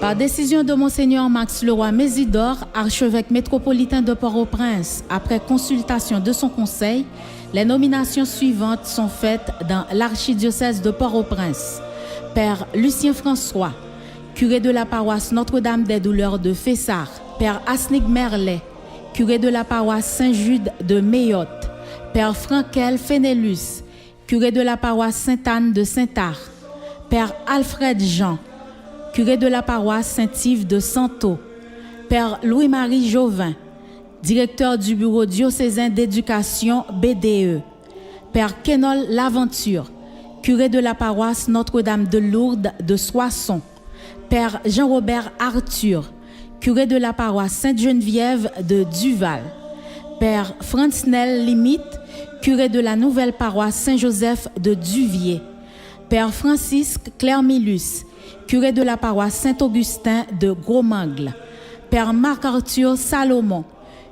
Par décision de Monseigneur Max Leroy-Mésidor, archevêque métropolitain de Port-au-Prince, après consultation de son conseil, les nominations suivantes sont faites dans l'archidiocèse de Port-au-Prince. Père Lucien François, curé de la paroisse Notre-Dame des Douleurs de Fessard. Père Asnig Merlet, curé de la paroisse Saint-Jude de Mayotte. Père Frankel Fénélus, curé de la paroisse Sainte-Anne de Saint-Art. Père Alfred Jean, curé de la paroisse Saint-Yves de Santo. Père Louis-Marie Jovin, directeur du bureau diocésain d'éducation BDE. Père Kenol Laventure, curé de la paroisse Notre-Dame de Lourdes de Soissons. Père Jean-Robert Arthur, curé de la paroisse Sainte-Geneviève de Duval. Père Franz-Nel Limite, curé de la nouvelle paroisse Saint-Joseph de Duvier. Père Francisque Clermilus, curé de la paroisse Saint-Augustin de Gros-Mangle. Père Marc-Arthur Salomon,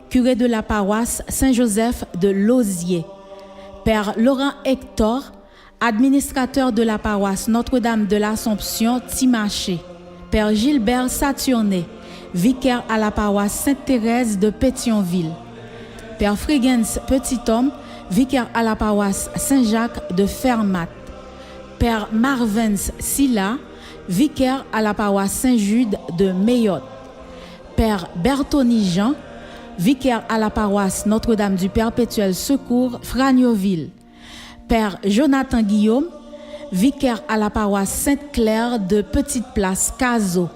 curé de la paroisse Saint-Joseph de Lausier. Père Laurent Hector, administrateur de la paroisse Notre-Dame de l'Assomption Timaché. Père Gilbert Saturné, vicaire à la paroisse Sainte-Thérèse de Pétionville. Père Frigens Petit-Homme, vicaire à la paroisse Saint-Jacques de Fermat. Père Marvens Silla, vicaire à la paroisse Saint-Jude de Mayotte. Père Bertoni Jean, vicaire à la paroisse Notre-Dame du Perpétuel Secours, Fragnoville. Père Jonathan Guillaume, vicaire à la paroisse Sainte-Claire de Petite Place, Cazaux.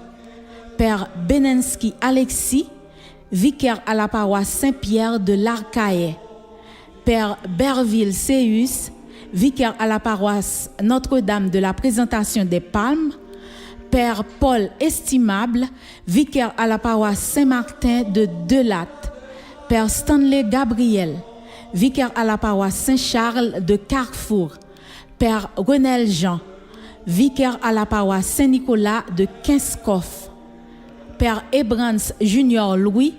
Père Benenski Alexis, vicaire à la paroisse Saint-Pierre de l'Arcahaie. Père Berville Céus, vicaire à la paroisse Notre-Dame de la Présentation des Palmes. Père Paul Estimable, vicaire à la paroisse Saint-Martin de Delatte. Père Stanley Gabriel, vicaire à la paroisse Saint-Charles de Carrefour. Père Renel Jean, vicaire à la paroisse Saint-Nicolas de Kinskoff. Père Ebrans Junior Louis,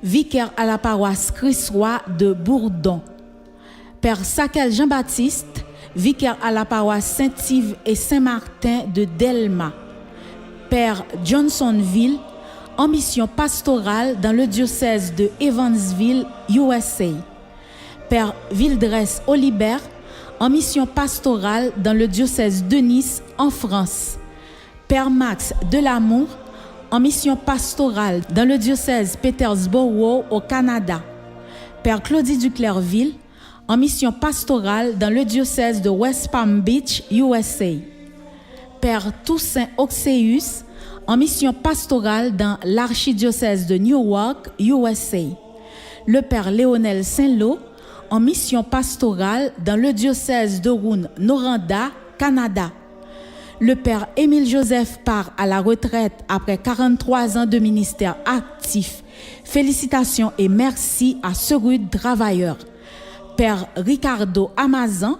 vicaire à la paroisse Christ-Roi de Bourdon. Père Sakel Jean-Baptiste, vicaire à la paroisse Saint-Yves et Saint-Martin de Delma. Père Johnsonville, en mission pastorale dans le diocèse de Evansville, USA. Père Vildres Olibert, en mission pastorale dans le diocèse de Nice, en France. Père Max Delamour, en mission pastorale dans le diocèse Petersborough, au Canada. Père Claudie Duclerville, en mission pastorale dans le diocèse de West Palm Beach, USA. Père Toussaint Oxeus, en mission pastorale dans l'archidiocèse de Newark, USA. Le Père Léonel Saint-Lô, en mission pastorale dans le diocèse de Rouyn-Noranda, Canada. Le Père Émile Joseph part à la retraite après 43 ans de ministère actif. Félicitations et merci à ce rude travailleur. Père Ricardo Amazan,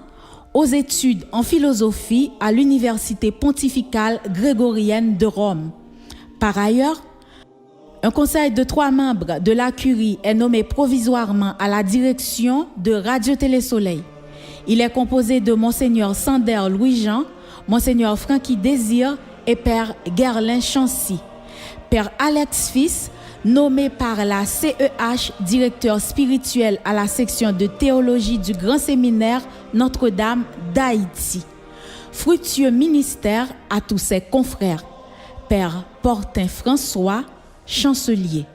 aux études en philosophie à l'Université pontificale grégorienne de Rome. Par ailleurs, un conseil de 3 membres de la Curie est nommé provisoirement à la direction de Radio-Télé Soleil. Il est composé de Monseigneur Sander Louis-Jean, Monseigneur Francky Désir et Père Gerlin Chancy. Père Alex Fils, nommé par la CEH directeur spirituel à la section de théologie du Grand Séminaire Notre-Dame d'Haïti. Fructueux ministère à tous ses confrères. Père Portin François, chancelier.